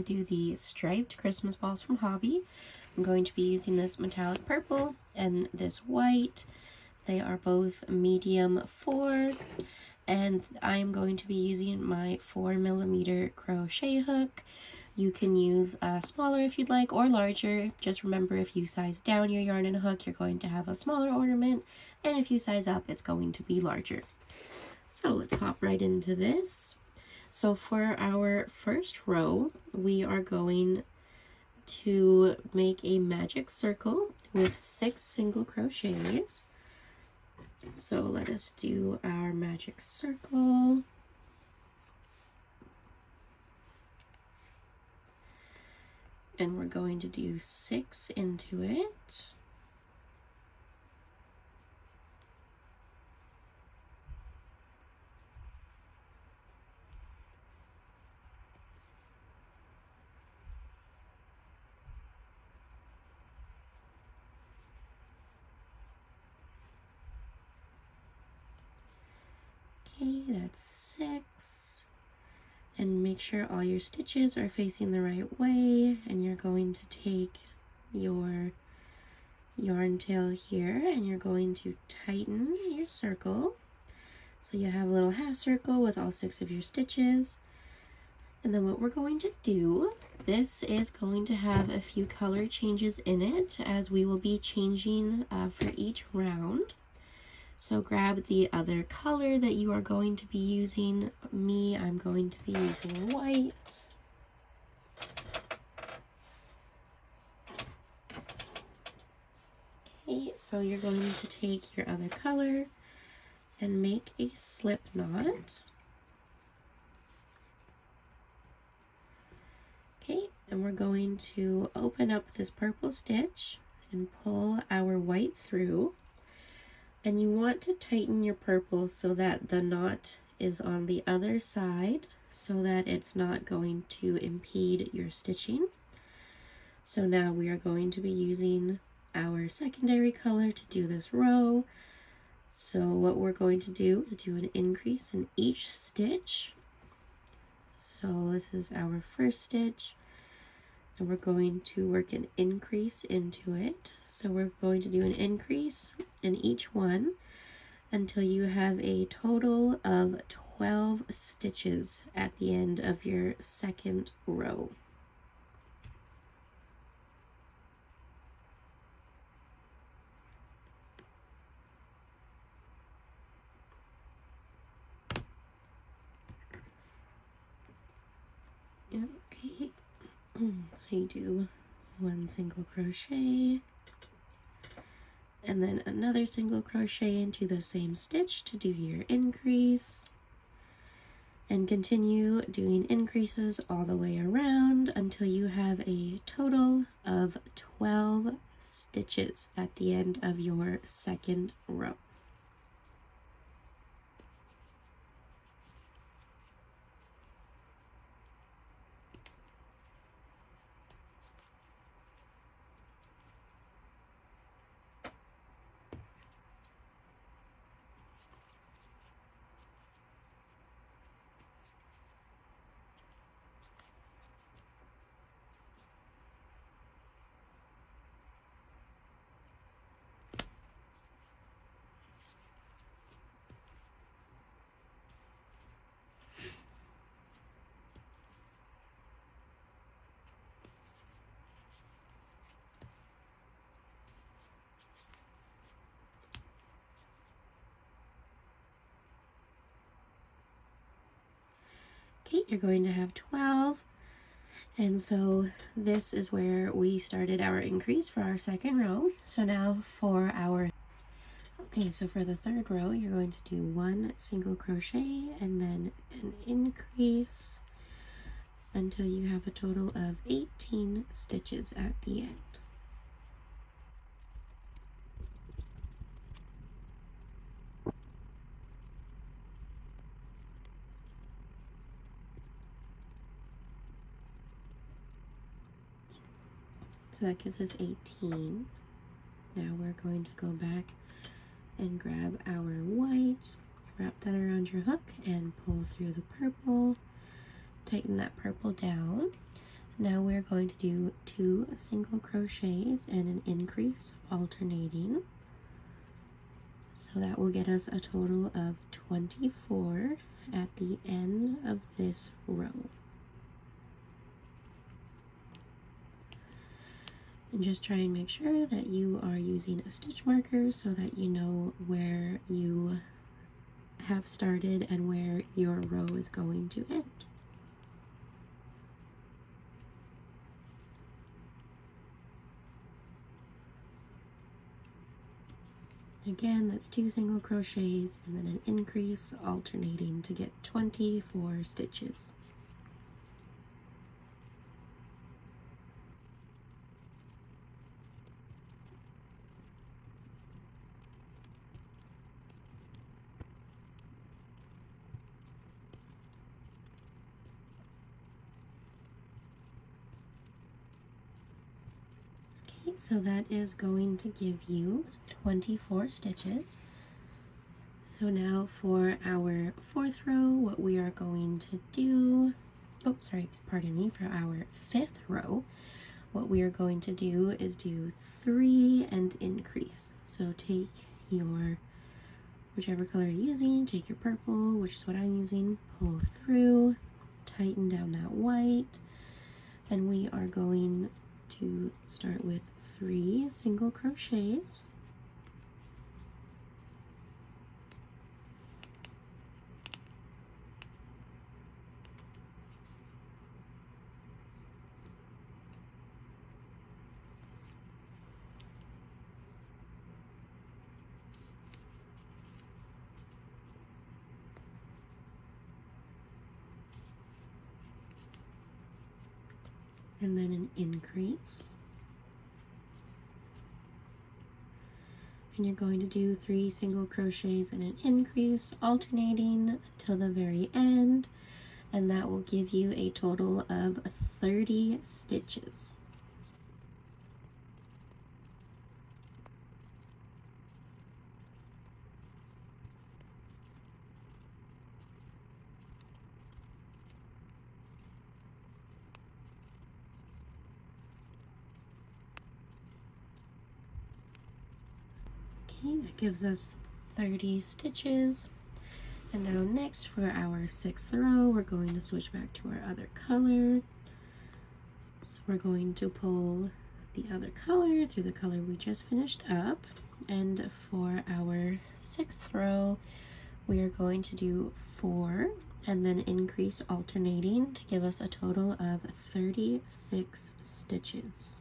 do the striped Christmas balls from Hobby. I'm going to be using this metallic purple and this white. They are both medium 4, and I'm going to be using my 4mm crochet hook. You can use smaller if you'd like, or larger. Just remember, if you size down your yarn and hook, you're going to have a smaller ornament, and if you size up, it's going to be larger. So let's hop right into this. So for our first row, we are going to make a magic circle with 6 single crochets. So let us do our magic circle. And we're going to do 6 into it. Okay, that's 6. And make sure all your stitches are facing the right way, and you're going to take your yarn tail here and you're going to tighten your circle. So you have a little half circle with all 6 of your stitches. And then what we're going to do, this is going to have a few color changes in it as we will be changing for each round. So grab the other color that you are going to be using. I'm going to be using white. Okay, so you're going to take your other color and make a slip knot. Okay, and we're going to open up this purple stitch and pull our white through. And you want to tighten your purple so that the knot is on the other side so that it's not going to impede your stitching. So now we are going to be using our secondary color to do this row. So what we're going to do is do an increase in each stitch. So this is our first stitch, and we're going to work an increase into it. So we're going to do an increase in each one until you have a total of 12 stitches at the end of your second row. Okay, so you do 1 single crochet and then another single crochet into the same stitch to do your increase, and continue doing increases all the way around until you have a total of 12 stitches at the end of your second row. Okay, you're going to have 12, and so this is where we started our increase for our second row. So now for our, okay, so for the third row, you're going to do 1 single crochet and then an increase until you have a total of 18 stitches at the end. So that gives us 18. Now we're going to go back and grab our white, wrap that around your hook and pull through the purple, tighten that purple down. Now we're going to do 2 single crochets and an increase alternating. So that will get us a total of 24 at the end of this row. And just try and make sure that you are using a stitch marker so that you know where you have started and where your row is going to end. Again, that's 2 single crochets and then an increase alternating to get 24 stitches. Okay, so that is going to give you 24 stitches. So now for our 4th row, what we are going to do, oh sorry, pardon me, for our 5th row, what we are going to do is do 3 and increase. So take your, whichever color you're using, take your purple, which is what I'm using, pull through, tighten down that white, and we are going to start with 3 single crochets. And then an increase. And you're going to do 3 single crochets and an increase, alternating till the very end, and that will give you a total of 30 stitches. Okay, that gives us 30 stitches. And now next for our 6th row, we're going to switch back to our other color. So we're going to pull the other color through the color we just finished up. And for our 6th row, we are going to do 4 and then increase alternating to give us a total of 36 stitches.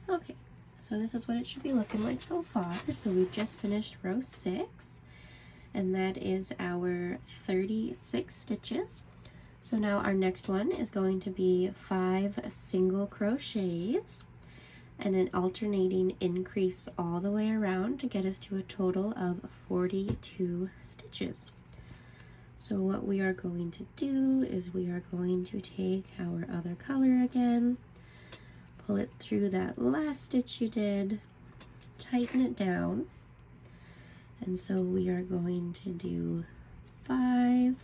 Okay, so this is what it should be looking like so far. So we've just finished row 6, and that is our 36 stitches. So now our next one is going to be 5 single crochets and an alternating increase all the way around to get us to a total of 42 stitches. So what we are going to do is we are going to take our other color again, pull it through that last stitch you did, tighten it down, and so we are going to do 5,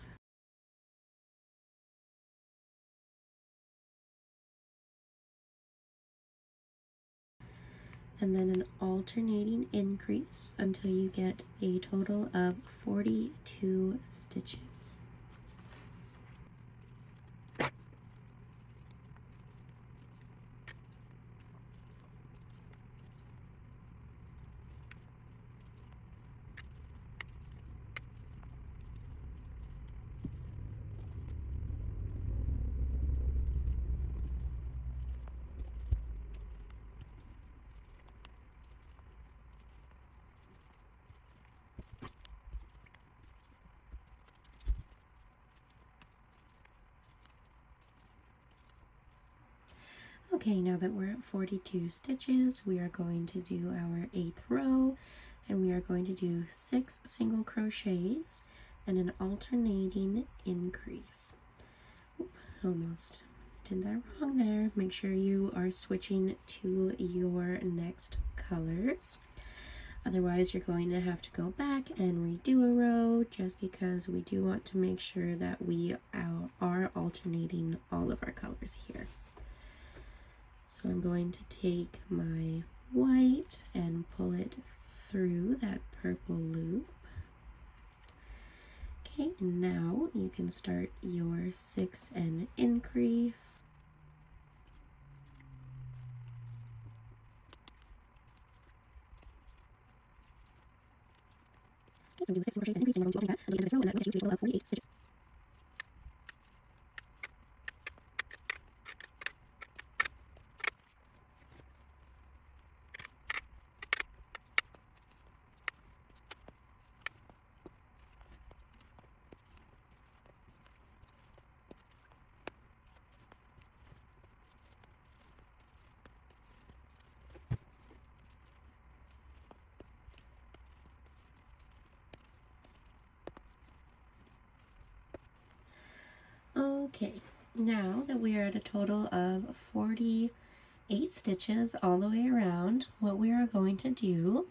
and then an alternating increase until you get a total of 42 stitches. Okay, now that we're at 42 stitches, we are going to do our 8th row, and we are going to do 6 single crochets and an alternating increase. Oop, almost did that wrong there. Make sure you are switching to your next colors. Otherwise, you're going to have to go back and redo a row, just because we do want to make sure that we are alternating all of our colors here. So I'm going to take my white and pull it through that purple loop. Okay, and now you can start your 6 and increase. Okay, so we do 6 crochets and increase, and we're going to alternate that at the end of this row, and that will get you to a total of 48 stitches. Okay, now that we are at a total of 48 stitches all the way around, what we are going to do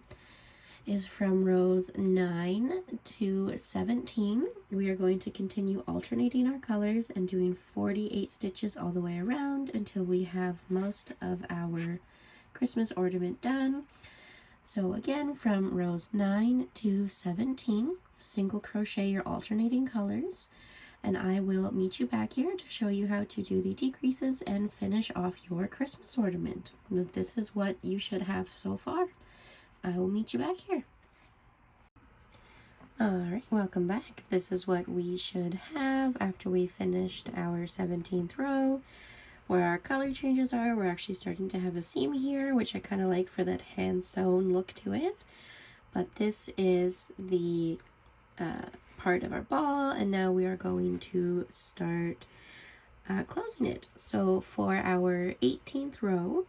is from rows 9 to 17, we are going to continue alternating our colors and doing 48 stitches all the way around until we have most of our Christmas ornament done. So again, from rows 9 to 17, single crochet your alternating colors, and I will meet you back here to show you how to do the decreases and finish off your Christmas ornament. This is what you should have so far. I will meet you back here. Alright, welcome back. This is what we should have after we finished our 17th row. Where our color changes are, we're actually starting to have a seam here, which I kind of like for that hand sewn look to it. But this is the part of our ball, and now we are going to start closing it. So for our 18th row,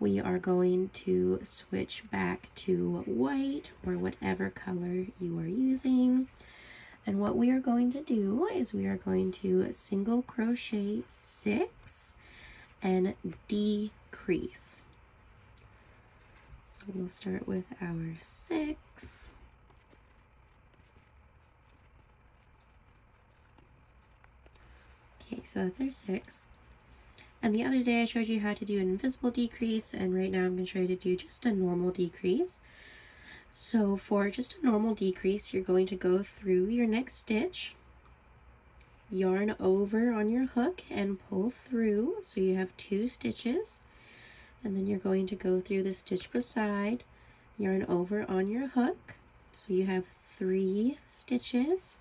we are going to switch back to white or whatever color you are using. And what we are going to do is we are going to single crochet 6 and decrease. So we'll start with our 6. Okay, so that's our 6. And the other day I showed you how to do an invisible decrease, and right now I'm going to show you to do just a normal decrease. So for just a normal decrease, you're going to go through your next stitch, yarn over on your hook and pull through, so you have 2 stitches, and then you're going to go through the stitch beside, yarn over on your hook, so you have 3 stitches,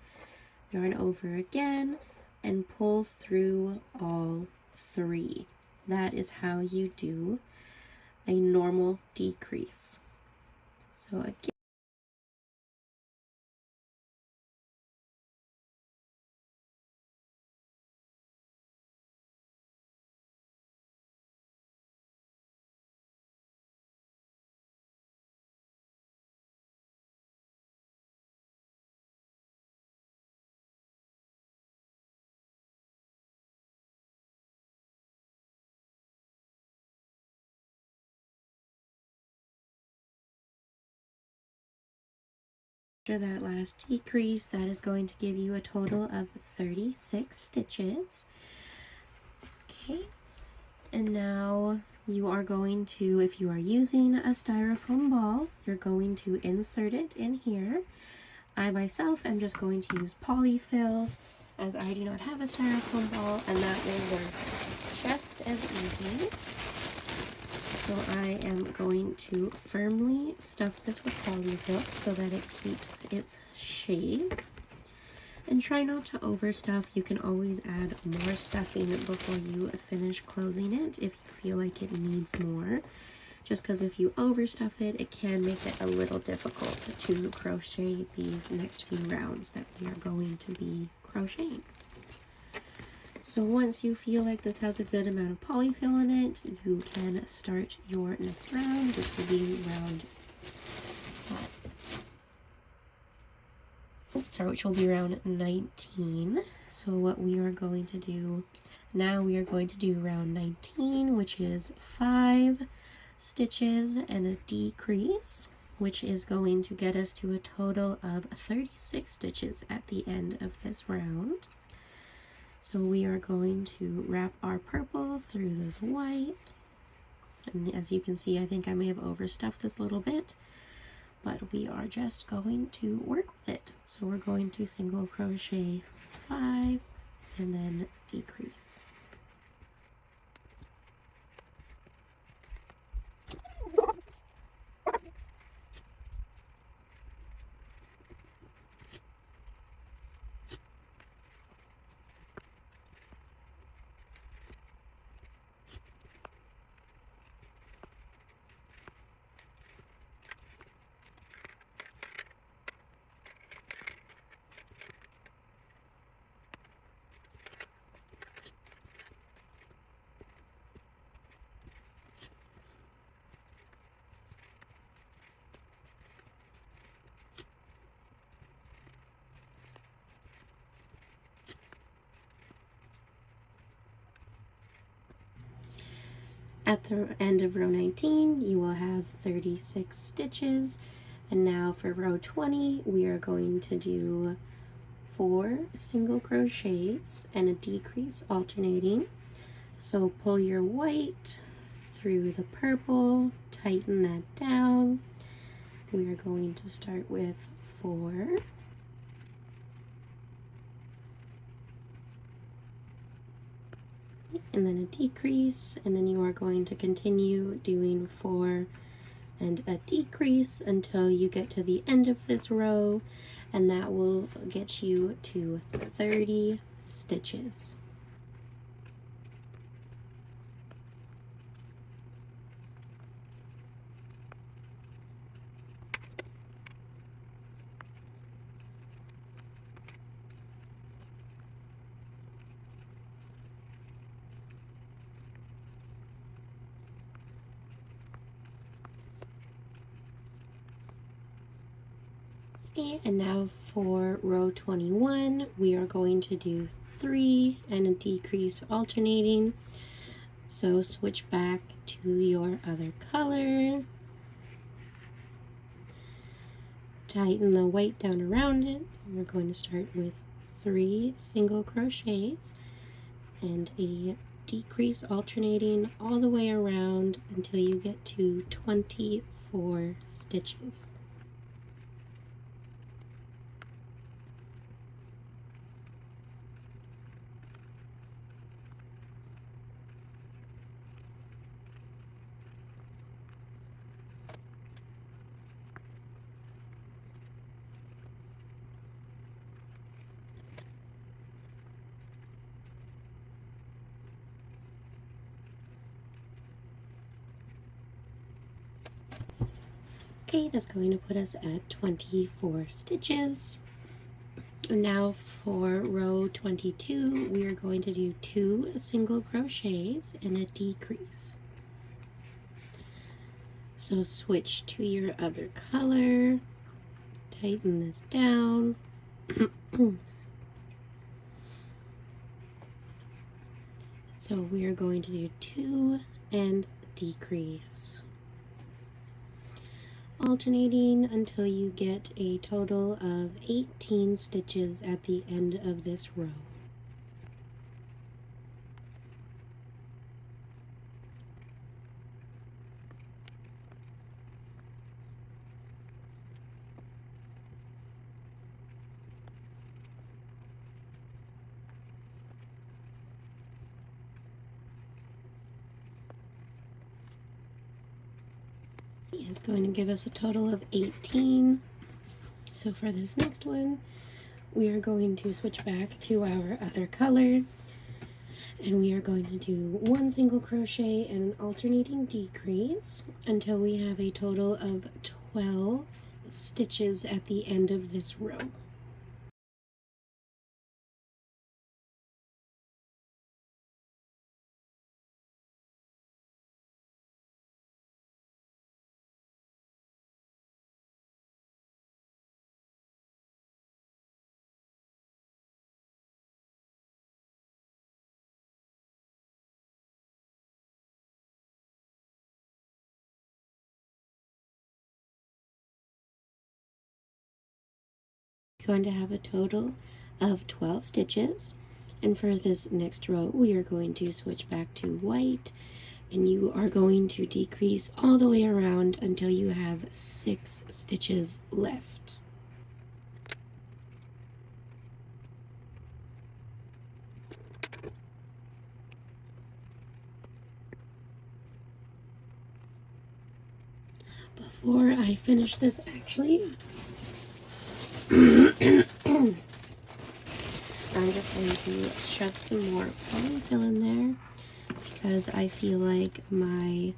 yarn over again, and pull through all 3. That is how you do a normal decrease. So again, after that last decrease, that is going to give you a total of 36 stitches. Okay, and now you are going to, if you are using a styrofoam ball, you're going to insert it in here. I myself am just going to use polyfill, as I do not have a styrofoam ball, and that will work just as easy. So I am going to firmly stuff this with polyfill so that it keeps its shape. And try not to overstuff. You can always add more stuffing before you finish closing it if you feel like it needs more. Just because if you overstuff it, it can make it a little difficult to crochet these next few rounds that we are going to be crocheting. So once you feel like this has a good amount of polyfill in it, you can start your next round, which will be round 19. So what we are going to do now, we are going to do round 19, which is 5 stitches and a decrease, which is going to get us to a total of 36 stitches at the end of this round. So we are going to wrap our purple through this white, and as you can see, I think I may have overstuffed this a little bit, but we are just going to work with it. So we're going to single crochet 5 and then decrease. At the end of row 19, you will have 36 stitches. And now for row 20, we are going to do 4 single crochets and a decrease alternating. So pull your white through the purple, tighten that down. We are going to start with 4. And then a decrease, and then you are going to continue doing 4 and a decrease until you get to the end of this row, and that will get you to 30 stitches. And now for row 21, we are going to do 3 and a decrease alternating. So switch back to your other color. Tighten the white down around it. We're going to start with 3 single crochets and a decrease alternating all the way around until you get to 24 stitches. Okay, that's going to put us at 24 stitches. And now for row 22, we are going to do 2 single crochets and a decrease. So switch to your other color, tighten this down. So we are going to do 2 and decrease, alternating until you get a total of 18 stitches at the end of this row. It's going to give us a total of 18. So for this next one, we are going to switch back to our other color, and we are going to do 1 single crochet and an alternating decrease until we have a total of 12 stitches at the end of this row. going to have a total of 12 stitches, and for this next row we are going to switch back to white, and you are going to decrease all the way around until you have 6 stitches left. Before I finish this, actually, I'm just going to shove some more polyfill in there because I feel like my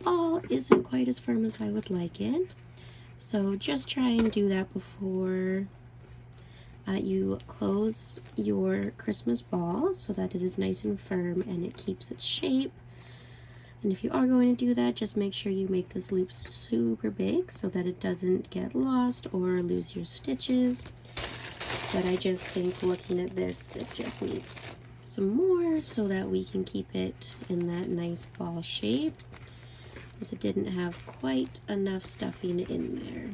ball isn't quite as firm as I would like it. So just try and do that before you close your Christmas ball so that it is nice and firm and it keeps its shape. And if you are going to do that, just make sure you make this loop super big so that it doesn't get lost or lose your stitches. But I just think looking at this, it just needs some more so that we can keep it in that nice ball shape, because it didn't have quite enough stuffing in there.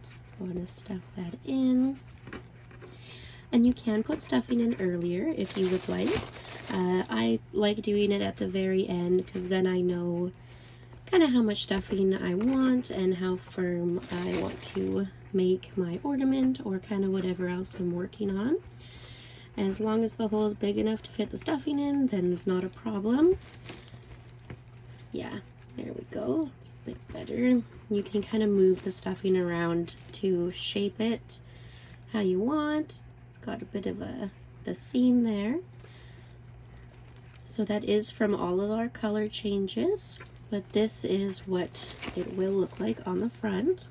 So I want to stuff that in. And you can put stuffing in earlier if you would like. I like doing it at the very end because then I know kind of how much stuffing I want and how firm I want to make my ornament or kind of whatever else I'm working on. As long as the hole is big enough to fit the stuffing in, then it's not a problem. Yeah, there we go. It's a bit better. You can kind of move the stuffing around to shape it how you want. It's got a bit of the seam there. So that is from all of our color changes, but this is what it will look like on the front.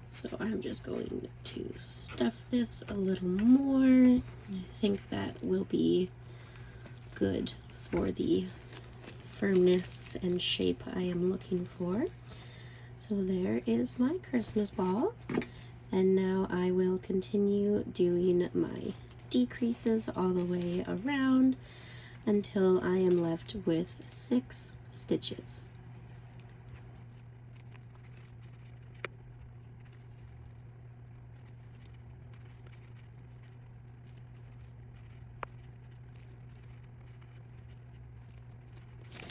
So I'm just going to stuff this a little more. I think that will be good for the firmness and shape I am looking for. So there is my Christmas ball. And now I will continue doing my decreases all the way around until I am left with 6 stitches.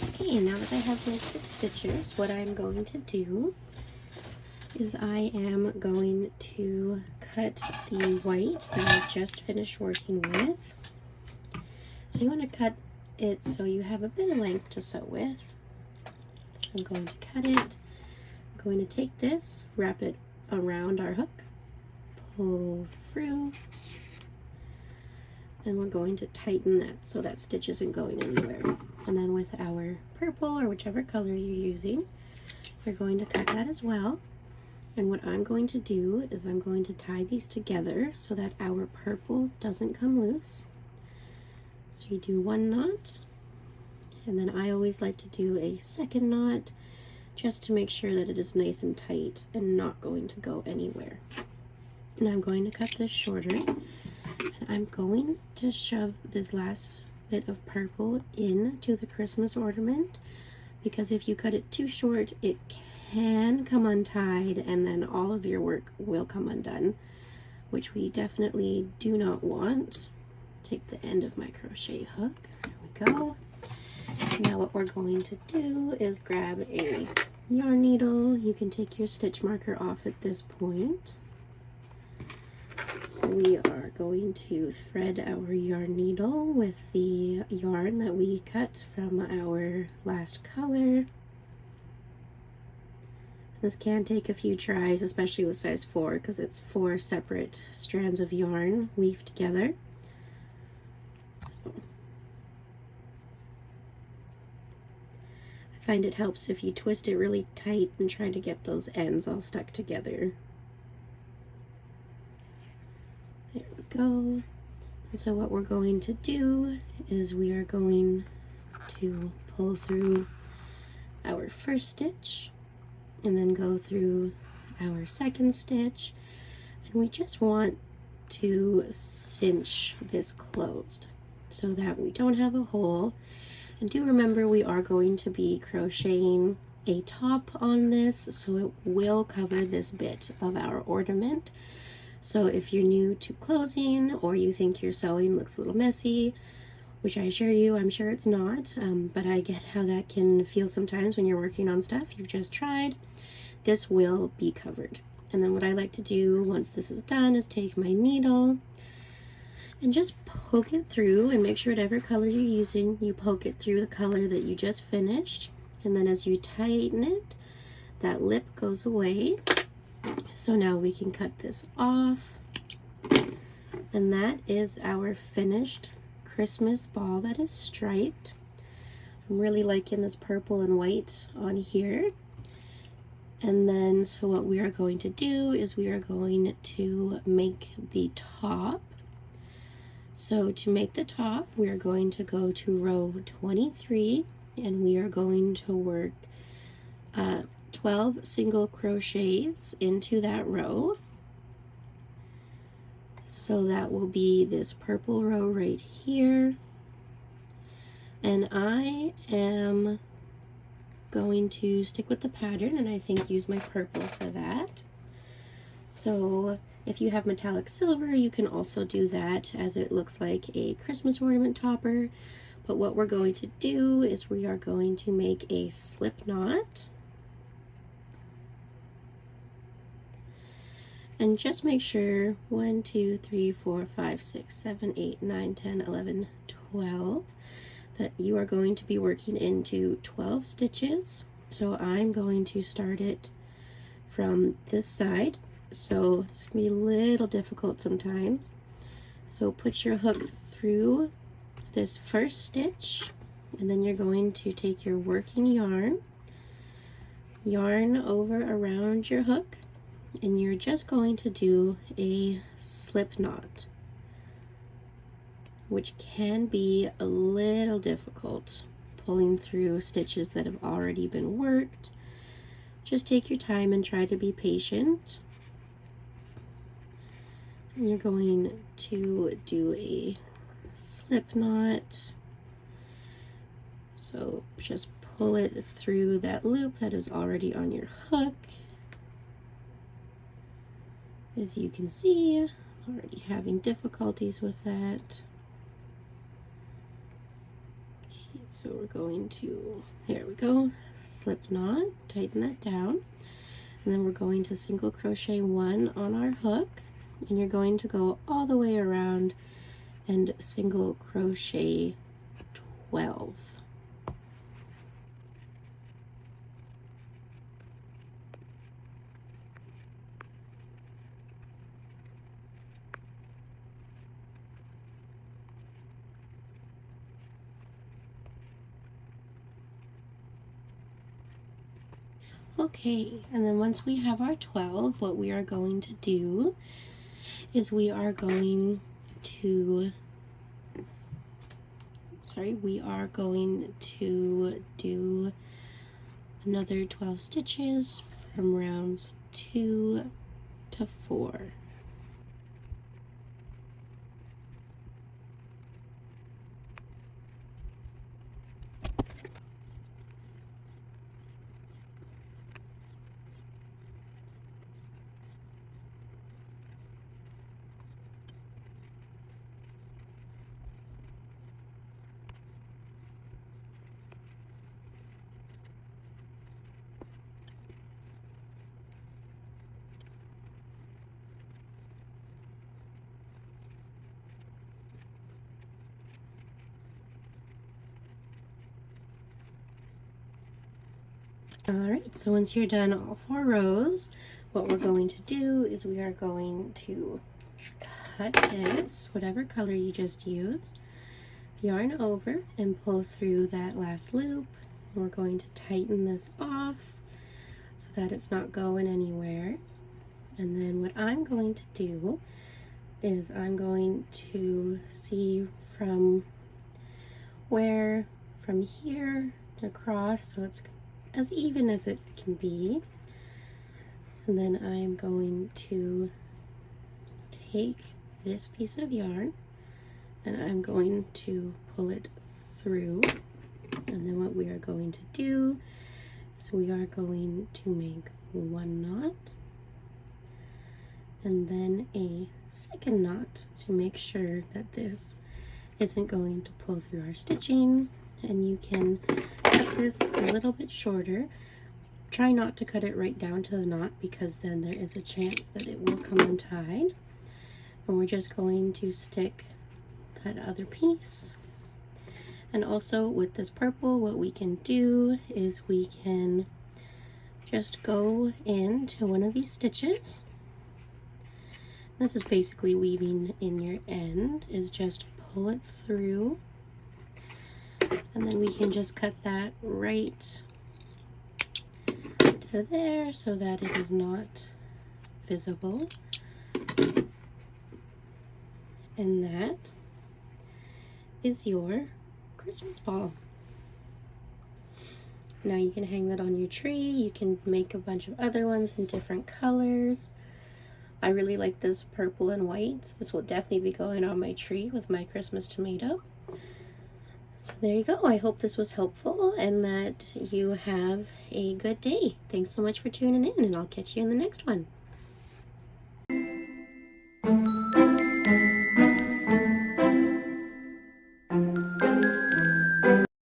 Okay, now that I have my 6 stitches, what I'm going to do is I am going to cut the white that I just finished working with. So you want to cut it so you have a bit of length to sew with. So I'm going to cut it. I'm going to take this, wrap it around our hook, pull through, and we're going to tighten that so that stitch isn't going anywhere. And then with our purple or whichever color you're using, you're going to cut that as well. And what I'm going to do is I'm going to tie these together so that our purple doesn't come loose. So you do 1 knot, and then I always like to do a 2nd knot just to make sure that it is nice and tight and not going to go anywhere. And I'm going to cut this shorter, and I'm going to shove this last bit of purple into the Christmas ornament, because if you cut it too short, it can come untied and then all of your work will come undone, which we definitely do not want. Take the end of my crochet hook. There we go. Now what we're going to do is grab a yarn needle. You can take your stitch marker off at this point. We are going to thread our yarn needle with the yarn that we cut from our last color. This can take a few tries, especially with size 4, because it's 4 separate strands of yarn weaved together. So I find it helps if you twist it really tight and try to get those ends all stuck together. There we go. And so what we're going to do is we are going to pull through our first stitch and then go through our 2nd stitch, and we just want to cinch this closed so that we don't have a hole. And do remember we are going to be crocheting a top on this, so it will cover this bit of our ornament. So if you're new to closing, or you think your sewing looks a little messy, which I assure you, I'm sure it's not, but I get how that can feel sometimes when you're working on stuff you've just tried, this will be covered. And then what I like to do once this is done is take my needle and just poke it through, and make sure whatever color you're using, you poke it through the color that you just finished. And then as you tighten it, that lip goes away. So now we can cut this off. And that is our finished Christmas ball that is striped. I'm really liking this purple and white on here. And then, so what we are going to do is we are going to make the top. So to make the top, we are going to go to row 23, and we are going to work 12 single crochets into that row. So that will be this purple row right here. And I am going to stick with the pattern, and I think use my purple for that. So if you have metallic silver, you can also do that, as it looks like a Christmas ornament topper. But what we're going to do is we are going to make a slip knot. And just make sure 1, 2, 3, 4, 5, 6, 7, 8, 9, 10, 11, 12 that you are going to be working into 12 stitches. So I'm going to start it from this side. So it's going to be a little difficult sometimes. So put your hook through this first stitch, and then you're going to take your working yarn over around your hook, and you're just going to do a slip knot, which can be a little difficult pulling through stitches that have already been worked. Just take your time and try to be patient. And you're going to do a slip knot. So just pull it through that loop that is already on your hook. As you can see, already having difficulties with that. Okay, so we're going to, there we go, slip knot, tighten that down, and then we're going to single crochet 1 on our hook, and you're going to go all the way around and single crochet 12. Okay, and then once we have our 12, what we are going to do is we are going to do another 12 stitches from rounds 2 to 4. Alright, so once you're done all 4 rows, what we're going to do is we are going to cut this, whatever color you just used, yarn over and pull through that last loop. We're going to tighten this off so that it's not going anywhere. And then what I'm going to do is I'm going to see from here across, so it's as even as it can be, and then I'm going to take this piece of yarn and I'm going to pull it through, and then what we are going to do So we are going to make one knot and then a second knot to make sure that this isn't going to pull through our stitching. And you can cut this a little bit shorter. Try not to cut it right down to the knot, because then there is a chance that it will come untied. And we're just going to stick that other piece. And also with this purple, what we can do is we can just go into one of these stitches. This is basically weaving in your end, is just pull it through, and then we can just cut that right to there so that it is not visible. And that is your Christmas ball. Now you can hang that on your tree. You can make a bunch of other ones in different colors. I really like this purple and white. This will definitely be going on my tree with my Christmas tomato. So there you go. I hope this was helpful and that you have a good day. Thanks so much for tuning in, and I'll catch you in the next one.